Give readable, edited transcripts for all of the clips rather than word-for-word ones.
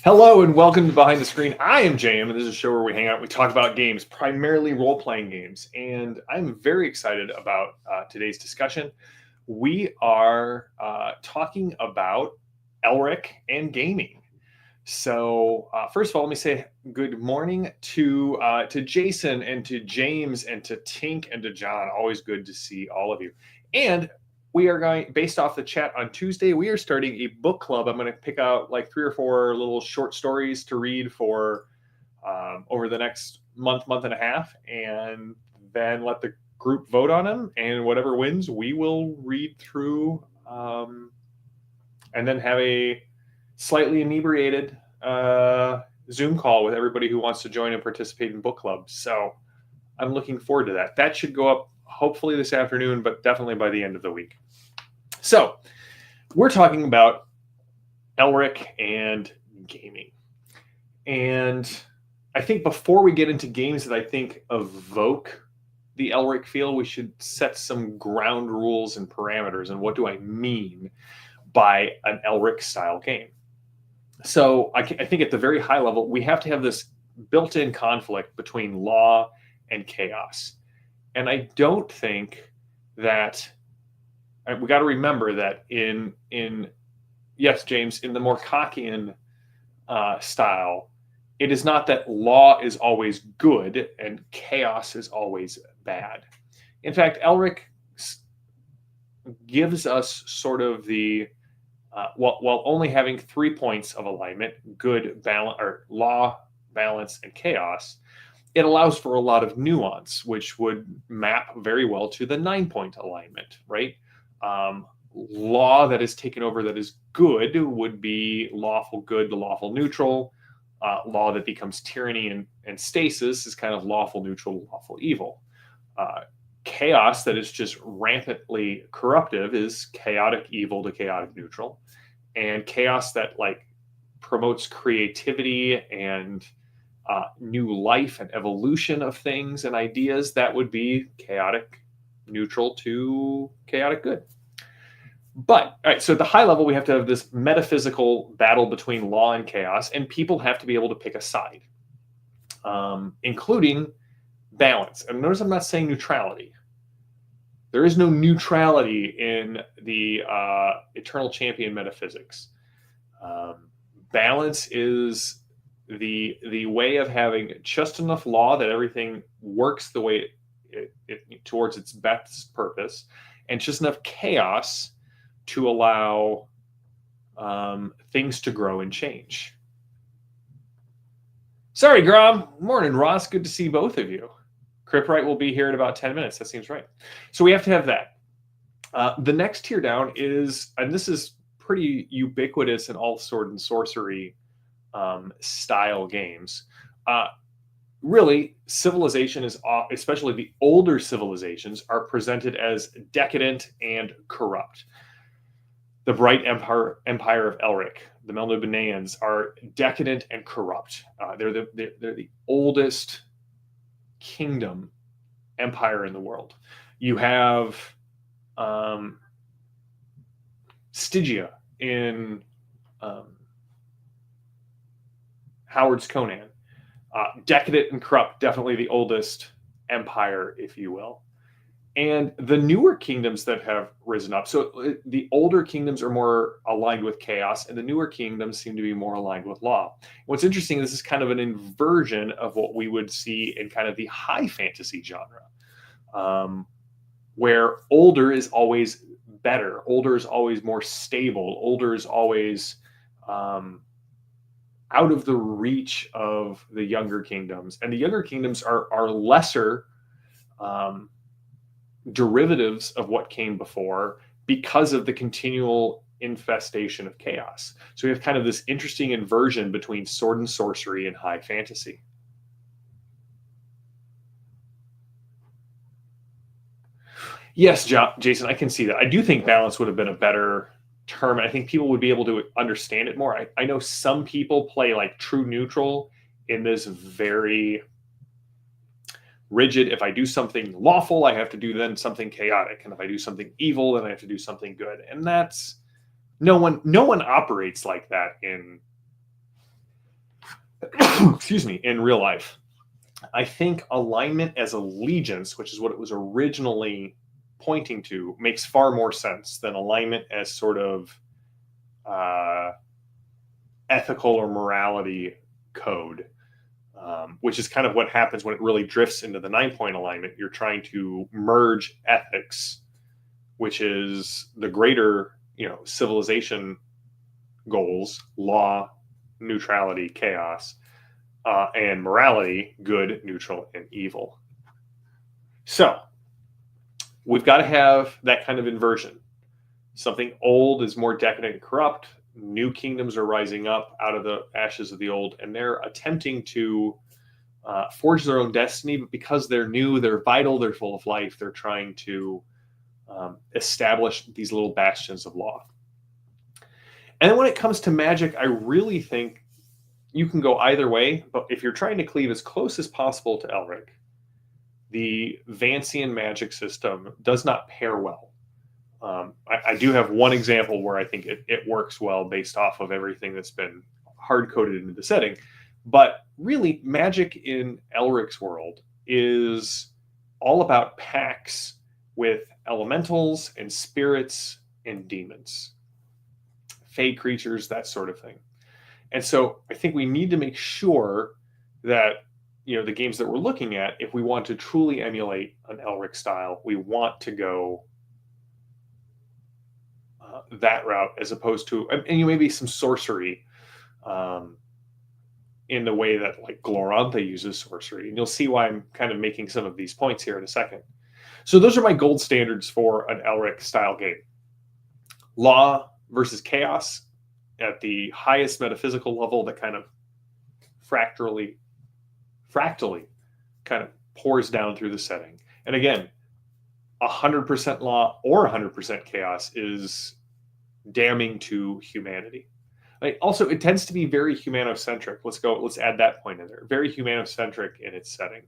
Hello and welcome to Behind the Screen. I am JM, and this is a show where we hang out. We talk about games, primarily role-playing games, and I'm very excited about today's discussion. We are talking about Elric and gaming. So first of all, let me say good morning to Jason and to James and to Tink and to John. Always good to see all of you. And we are going, based off the chat on Tuesday, we are starting a book club. I'm going to pick out like 3 or 4 little short stories to read for over the next month and a half, and then let the group vote on them. And whatever wins, we will read through and then have a slightly inebriated Zoom call with everybody who wants to join and participate in book clubs. So I'm looking forward to that. That should go up hopefully this afternoon, but definitely by the end of the week. So we're talking about Elric and gaming. And I think before we get into games that I think evoke the Elric feel, we should set some ground rules and parameters. And what do I mean by an Elric style game? So I think at the very high level, we have to have this built-in conflict between law and chaos. And I don't think that we got to remember that in yes, James, in the Morkockian style, it is not that law is always good and chaos is always bad. In fact, Elric gives us sort of the while only having 3 points of alignment, good, balance, or law, balance, and chaos, it allows for a lot of nuance, which would map very well to the 9-point alignment, right? Law that is taken over that is good would be lawful good to lawful neutral. Law that becomes tyranny and stasis is kind of lawful neutral to lawful evil. Chaos that is just rampantly corruptive is chaotic evil to chaotic neutral. And chaos that like promotes creativity and new life and evolution of things and ideas, that would be chaotic neutral to chaotic good. But all right, so at the high level, we have to have this metaphysical battle between law and chaos, and people have to be able to pick a side, including balance. And notice I'm not saying neutrality. There is no neutrality in the Eternal Champion metaphysics. Balance is the way of having just enough law that everything works the way it towards its best purpose, and just enough chaos to allow things to grow and change. Sorry, Grom. Morning, Ross. Good to see both of you. Cripwright will be here in about 10 minutes. That seems right. So we have to have that. The next tier down is, and this is pretty ubiquitous in all sword and sorcery style games. Really, civilization is, especially the older civilizations, are presented as decadent and corrupt. The Bright Empire of Elric, the Melniboneans, are decadent and corrupt. They're the oldest kingdom empire in the world. You have Stygia in Howard's Conan. Decadent and corrupt, definitely the oldest empire, if you will. And the newer kingdoms that have risen up, so the older kingdoms are more aligned with chaos, and the newer kingdoms seem to be more aligned with law. What's interesting, this is kind of an inversion of what we would see in kind of the high fantasy genre, where older is always better, older is always more stable, older is always out of the reach of the younger kingdoms. And the younger kingdoms are lesser derivatives of what came before because of the continual infestation of chaos. So we have kind of this interesting inversion between sword and sorcery and high fantasy. Yes, Jason, I can see that. I do think balance would have been a better term. I think people would be able to understand it more. I know some people play like true neutral in this very rigid, if I do something lawful, I have to do then something chaotic. And if I do something evil, then I have to do something good. And that's no one operates like that excuse me, in real life. I think alignment as allegiance, which is what it was originally pointing to, makes far more sense than alignment as sort of ethical or morality code, which is kind of what happens when it really drifts into the 9-point alignment. You're trying to merge ethics, which is the greater, civilization goals, law, neutrality, chaos, and morality, good, neutral, and evil. So we've got to have that kind of inversion. Something old is more decadent and corrupt. New kingdoms are rising up out of the ashes of the old, and they're attempting to forge their own destiny. But because they're new, they're vital, they're full of life, they're trying to establish these little bastions of law. And then when it comes to magic, I really think you can go either way. But if you're trying to cleave as close as possible to Elric, the Vancian magic system does not pair well. I do have one example where I think it works well based off of everything that's been hard-coded into the setting. But really, magic in Elric's world is all about pacts with elementals and spirits and demons, fey creatures, that sort of thing. And so I think we need to make sure that, the games that we're looking at, if we want to truly emulate an Elric style, we want to go that route as opposed to, and maybe some sorcery in the way that like Glorantha uses sorcery. And you'll see why I'm kind of making some of these points here in a second. So those are my gold standards for an Elric style game. Law versus chaos at the highest metaphysical level that kind of fractally kind of pours down through the setting. And again, 100% law or 100% chaos is damning to humanity. Also, it tends to be very humanocentric. Let's add that point in there. Very humanocentric in its setting.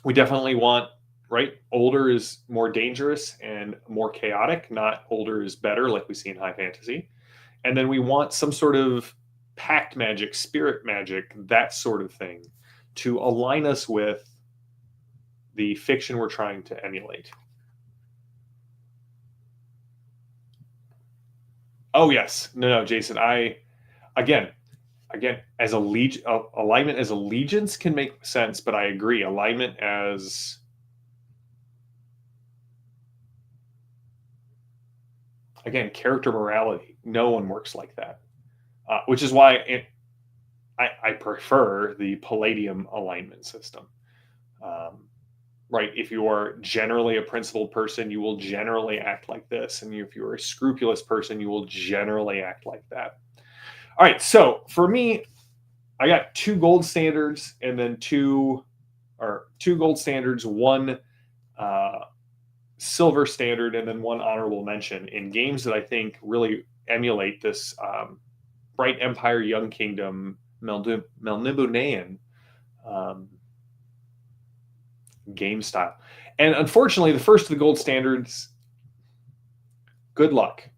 We definitely want, right? Older is more dangerous and more chaotic, not older is better like we see in high fantasy. And then we want some sort of pact magic, spirit magic, that sort of thing to align us with the fiction we're trying to emulate. Oh yes, no, Jason. Again, as alignment as allegiance can make sense, but I agree, alignment as character morality. No one works like that, which is why I prefer the Palladium alignment system. Right, if you are generally a principled person, you will generally act like this. And if you're a scrupulous person, you will generally act like that. All right, so for me, I got 2 gold standards and then two gold standards, 1 silver standard, and then 1 honorable mention in games that I think really emulate this Bright Empire, Young Kingdom, Melnibonean game style. And unfortunately, the first of the gold standards, good luck.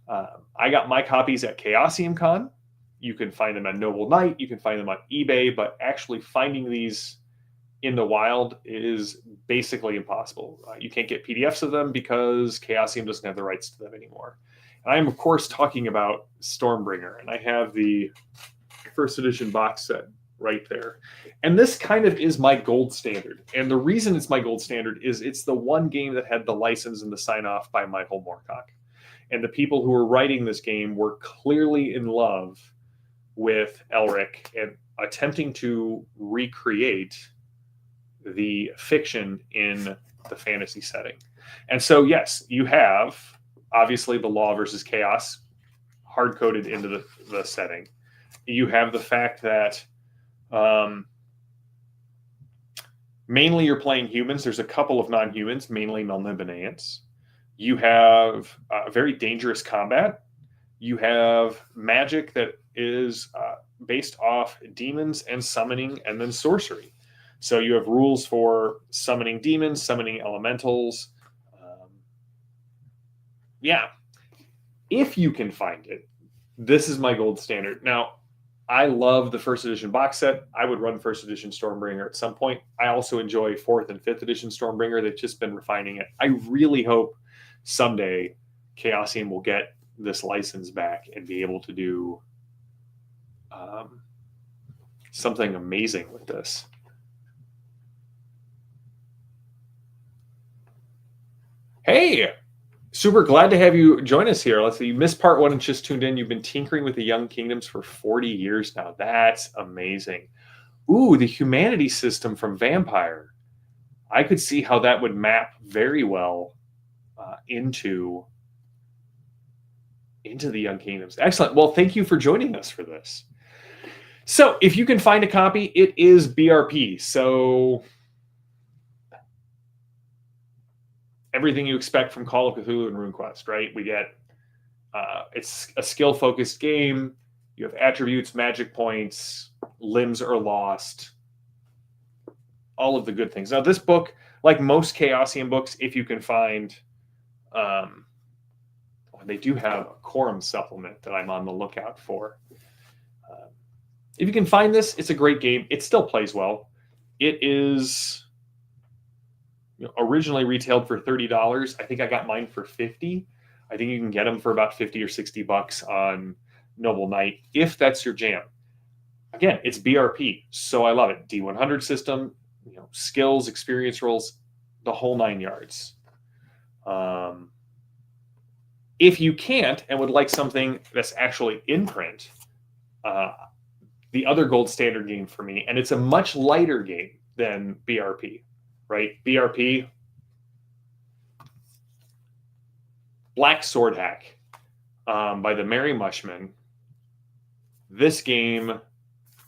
I got my copies at Chaosium Con. You can find them at Noble Knight. You can find them on eBay, but actually finding these in the wild is basically impossible. You can't get PDFs of them because Chaosium doesn't have the rights to them anymore. And I am, of course, talking about Stormbringer, and I have the first edition box set right there. And this kind of is my gold standard. And the reason it's my gold standard is it's the one game that had the license and the sign off by Michael Moorcock. And the people who were writing this game were clearly in love with Elric and attempting to recreate the fiction in the fantasy setting. And so, yes, you have obviously the law versus chaos hard-coded into the setting. You have the fact that mainly you're playing humans. There's a couple of non-humans, mainly Melniboneans. You have very dangerous combat. You have magic that is based off demons and summoning and then sorcery. So you have rules for summoning demons, summoning elementals. Yeah. If you can find it, This is my gold standard. Now, I love the first edition box set. I would run first edition Stormbringer at some point. I also enjoy fourth and fifth edition Stormbringer. They've just been refining it. I really hope someday Chaosium will get this license back and be able to do something amazing with this. Hey, super glad to have you join us here. Let's see, you missed part one and just tuned in. You've been tinkering with the Young Kingdoms for 40 years now. That's amazing. Ooh, the humanity system from Vampire. I could see how that would map very well into the Young Kingdoms. Excellent. Well, thank you for joining us for this. So if you can find a copy, it is BRP. So everything you expect from Call of Cthulhu and RuneQuest, right? We get, it's a skill-focused game. You have attributes, magic points, limbs are lost, all of the good things. Now, this book, like most Chaosium books, if you can find, they do have a quorum supplement that I'm on the lookout for. If you can find this, it's a great game. It still plays well. It is originally retailed for $30. I think I got mine for $50. I think you can get them for about $50 or $60 on Noble Knight, if that's your jam. Again, it's BRP, so I love it. D100 system, skills, experience rolls, the whole 9 yards. If you can't and would like something that's actually in print, the other gold standard game for me, and it's a much lighter game than BRP, right? BRP, Black Sword Hack by the Merry Mushman. This game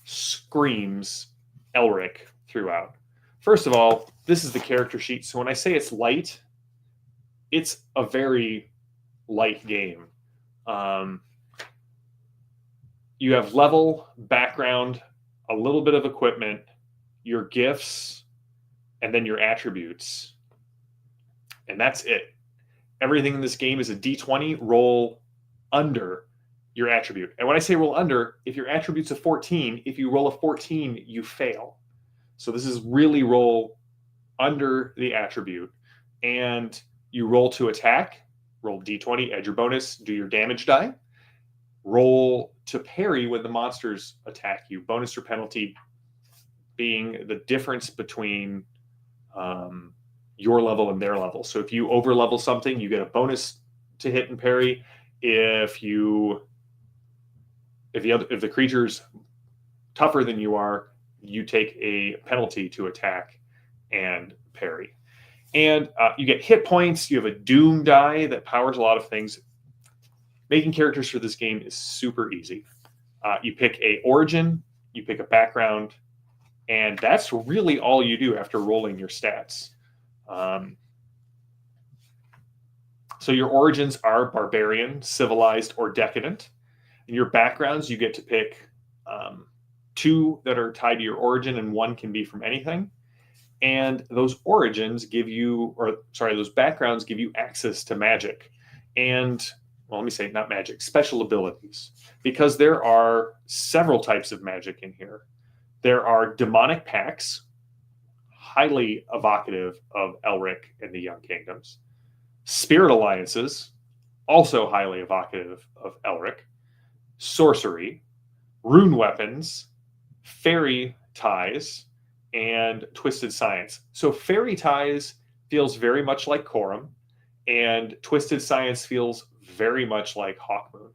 screams Elric throughout. First of all, this is the character sheet. So when I say it's light, it's a very light game. You have level, background, a little bit of equipment, your gifts, and then your attributes. And that's it. Everything in this game is a D20, roll under your attribute. And when I say roll under, if your attribute's a 14, if you roll a 14, you fail. So this is really roll under the attribute. And you roll to attack, roll D20, add your bonus, do your damage die. Roll to parry when the monsters attack you. Bonus or penalty being the difference between your level and their level. So if you over level something, you get a bonus to hit and parry. If the creature's tougher than you are, you take a penalty to attack and parry. And you get hit points. You have a doom die that powers a lot of things. Making characters for this game is super easy. You pick a origin, you pick a background, and that's really all you do after rolling your stats. So your origins are barbarian, civilized, or decadent. In your backgrounds, you get to pick 2 that are tied to your origin, and 1 can be from anything. And those origins give you, those backgrounds give you access to magic. And, well, let me say not magic, special abilities. Because there are several types of magic in here. There are demonic pacts, highly evocative of Elric and the Young Kingdoms. Spirit alliances, also highly evocative of Elric. Sorcery, rune weapons, fairy ties, and twisted science. So fairy ties feels very much like Corum, and twisted science feels very much like Hawkmoon.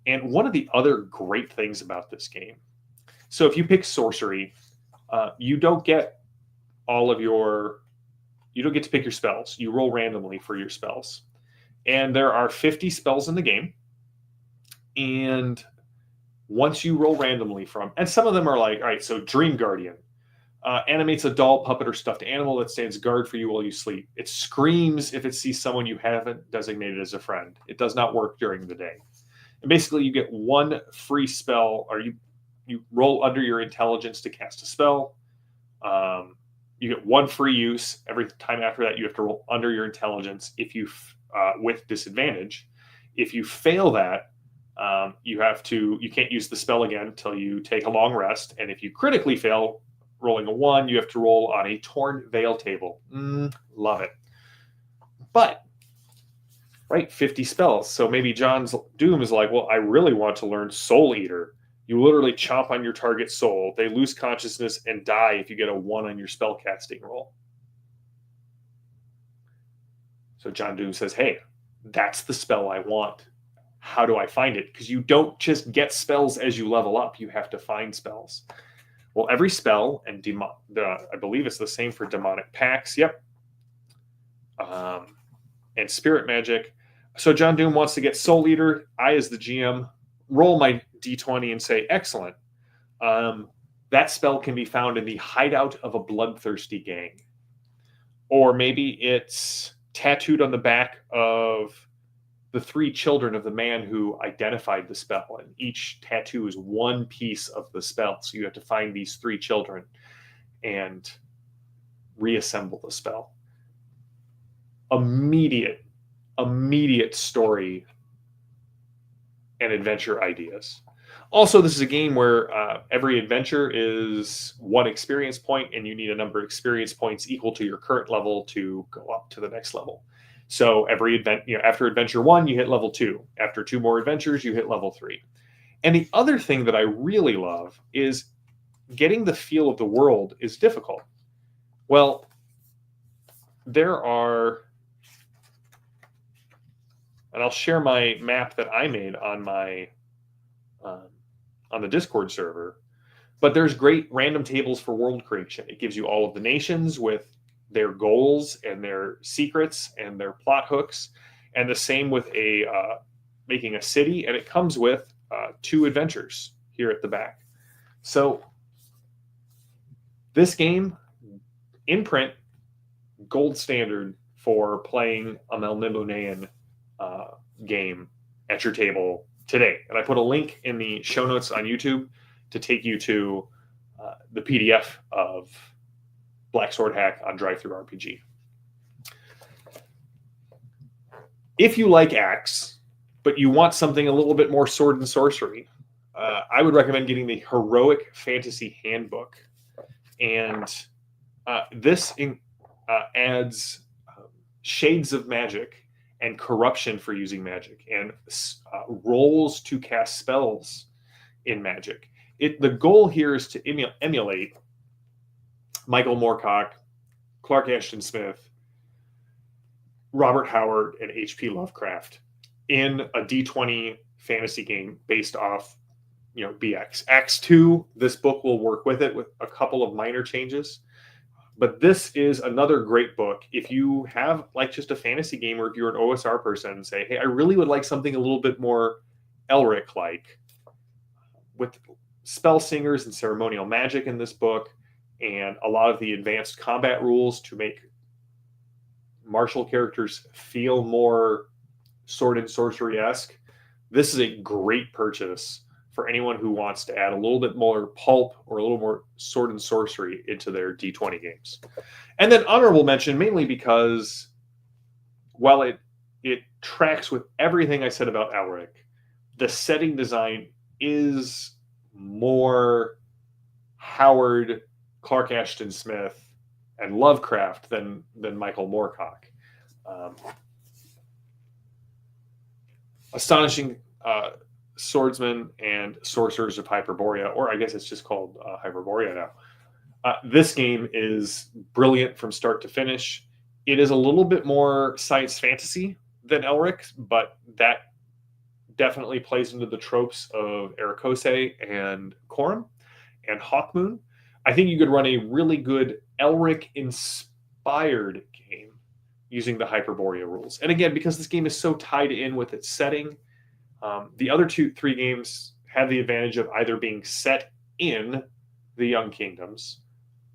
And one of the other great things about this game, so if you pick sorcery, you don't get to pick your spells. You roll randomly for your spells. And there are 50 spells in the game. And once you roll randomly and some of them are like, all right, so Dream Guardian animates a doll, puppet, or stuffed animal that stands guard for you while you sleep. It screams if it sees someone you haven't designated as a friend. It does not work during the day. And basically you get 1 free spell, or you roll under your intelligence to cast a spell. You get 1 free use. Every time after that, you have to roll under your intelligence if you with disadvantage. If you fail that, You can't use the spell again until you take a long rest. And if you critically fail, rolling a 1, you have to roll on a torn veil table. Love it. But, right, 50 spells. So maybe John's Doom is like, well, I really want to learn Soul Eater. You literally chomp on your target's soul. They lose consciousness and die if you get a 1 on your spell casting roll. So John Doom says, hey, that's the spell I want. How do I find it? Because you don't just get spells as you level up. You have to find spells. Well, every spell, and I believe it's the same for demonic pacts. Yep. And spirit magic. So John Doom wants to get Soul Eater. I, as the GM, roll my D20 and say, excellent. That spell can be found in the hideout of a bloodthirsty gang. Or maybe it's tattooed on the back of the 3 children of the man who identified the spell. And each tattoo is one piece of the spell. So you have to find these 3 children and reassemble the spell. Immediate story and adventure ideas. Also, this is a game where every adventure is 1 experience point, and you need a number of experience points equal to your current level to go up to the next level. So after adventure 1, you hit level 2. After 2 more adventures, you hit level 3. And the other thing that I really love is getting the feel of the world is difficult. Well, there are, and I'll share my map that I made on my on the Discord server, but there's great random tables for world creation. It gives you all of the nations with their goals and their secrets and their plot hooks, and the same with making a city, and it comes with 2 adventures here at the back. So this game, in print, gold standard for playing a Melnibonean game at your table today. And I put a link in the show notes on YouTube to take you to the PDF of Black Sword Hack on Drive-Thru RPG. If you like Axe, but you want something a little bit more sword and sorcery, I would recommend getting the Heroic Fantasy Handbook. And this adds shades of magic and corruption for using magic, and rolls to cast spells in magic. The goal here is to emulate Michael Moorcock, Clark Ashton Smith, Robert Howard, and H.P. Lovecraft in a D20 fantasy game based off, BX. Axe 2, this book will work with it with a couple of minor changes. But this is another great book. If you have just a fantasy game, or if you're an OSR person and say, hey, I really would like something a little bit more Elric-like, with spell singers and ceremonial magic in this book, and a lot of the advanced combat rules to make martial characters feel more sword and sorcery-esque, this is a great purchase for anyone who wants to add a little bit more pulp or a little more sword and sorcery into their D20 games. And then honorable mention, mainly because while it tracks with everything I said about Elric, the setting design is more Howard, Clark Ashton Smith, and Lovecraft than Michael Moorcock. Astonishing Swordsmen and Sorcerers of Hyperborea, or I guess it's just called Hyperborea now. This game is brilliant from start to finish. It is a little bit more science fantasy than Elric, but that definitely plays into the tropes of Ericose and Corum and Hawkmoon. I think you could run a really good Elric-inspired game using the Hyperborea rules. And again, because this game is so tied in with its setting, the other 3 games have the advantage of either being set in the Young Kingdoms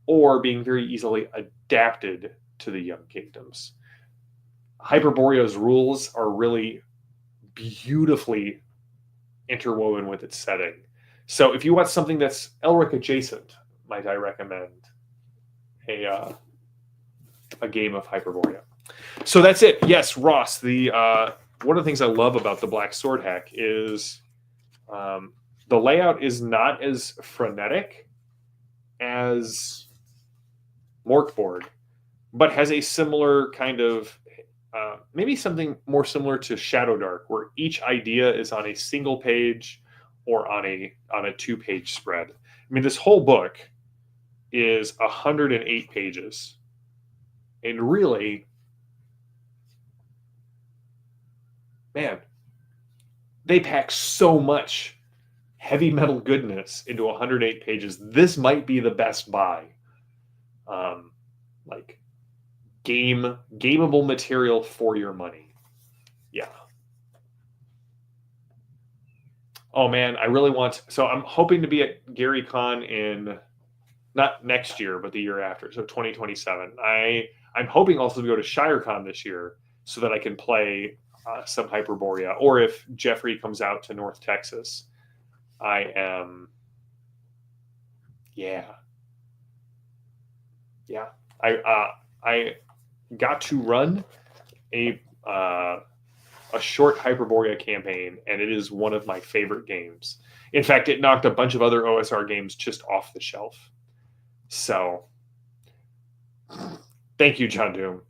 or being very easily adapted to the Young Kingdoms. Hyperborea's rules are really beautifully interwoven with its setting. So if you want something that's Elric adjacent, might I recommend a game of Hyperborea. So that's it. Yes, Ross, one of the things I love about the Black Sword Hack is The layout is not as frenetic as Morkborg, but has a similar kind of maybe something more similar to Shadow Dark, where each idea is on a single page or on a 2-page spread. I mean, this whole book is 108 pages, and really, man, they pack so much heavy metal goodness into 108 pages. This might be the best buy. Like gameable material for your money. Yeah. Oh man, I really want. So I'm hoping to be at Gary Con in not next year, but the year after. So 2027. I'm hoping also to go to ShireCon this year so that I can play some Hyperborea. Or if Jeffrey comes out to North Texas, I am. Yeah. I got to run a short Hyperborea campaign, and it is one of my favorite games. In fact, it knocked a bunch of other OSR games just off the shelf. So, thank you, John Doom.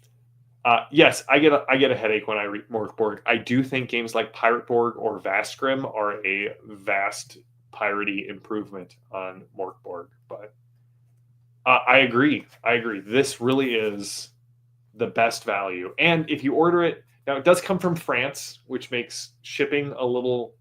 Yes, I get a headache when I read Morkborg. I do think games like Pirateborg or Vastgrim are a vast piratey improvement on Morkborg, but I agree. This really is the best value. And if you order it, now it does come from France, which makes shipping a little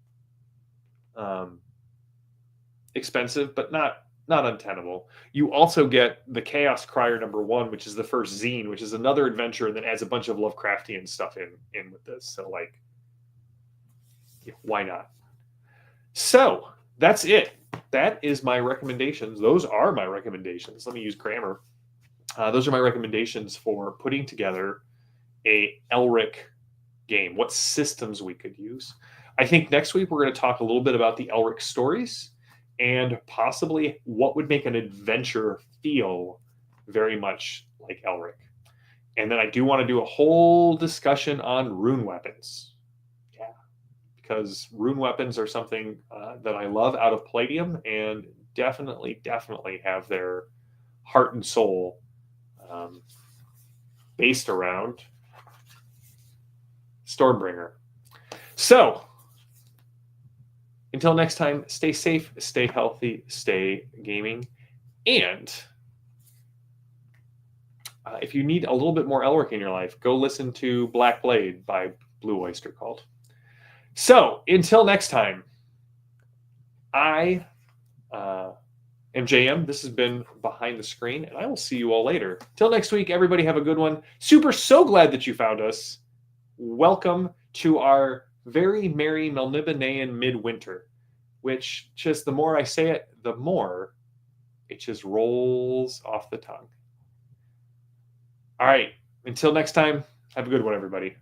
expensive, but not untenable. You also get the Chaos Crier #1, which is the first zine, which is another adventure, and then adds a bunch of Lovecraftian stuff in with this. So like, yeah, why not? So that's it. That is my recommendations. Those are my recommendations. Let me use grammar. Those are my recommendations for putting together a Elric game, what systems we could use. I think next week we're going to talk a little bit about the Elric stories and possibly what would make an adventure feel very much like Elric. And then I do want to do a whole discussion on rune weapons. Yeah, because rune weapons are something that I love out of Palladium and definitely have their heart and soul based around Stormbringer. So, until next time, stay safe, stay healthy, stay gaming, and if you need a little bit more Elric in your life, go listen to Black Blade by Blue Oyster Cult. So, until next time, I am JM. This has been Behind the Screen, and I will see you all later. Till next week, everybody have a good one. So glad that you found us. Welcome to our very merry Melnibonean Midwinter, which just the more I say it, the more it just rolls off the tongue. All right. Until next time, have a good one, everybody.